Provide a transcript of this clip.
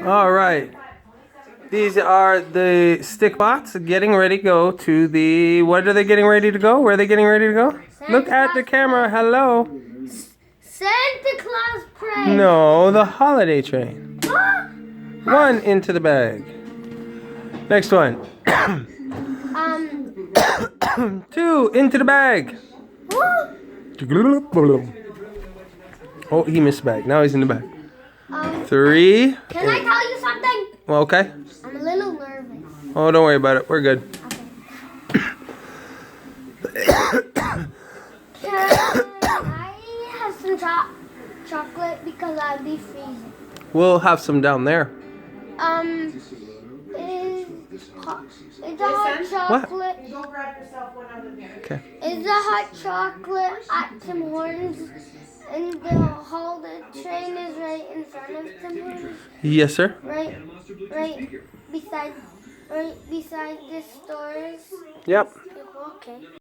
All right. These are the stick bots getting ready to go to the. What are they getting ready to go? Where are they getting ready to go? Look at the camera. Hello. Santa Claus parade. No, the holiday train. One into the bag. Next one. Two into the bag. Oh, he missed the bag. Now he's in the bag. Three. Can I tell you something? Well, okay. I'm a little nervous. Oh, don't worry about it. We're good. Can I have some chocolate because I'll be freezing? We'll have some down there. Is the hot chocolate? Go grab yourself one over there. Okay. Is the hot chocolate at Tim Hortons and the holiday train is right in front of Tim Hortons? Yes, sir. Right beside the stores. Yep. Okay.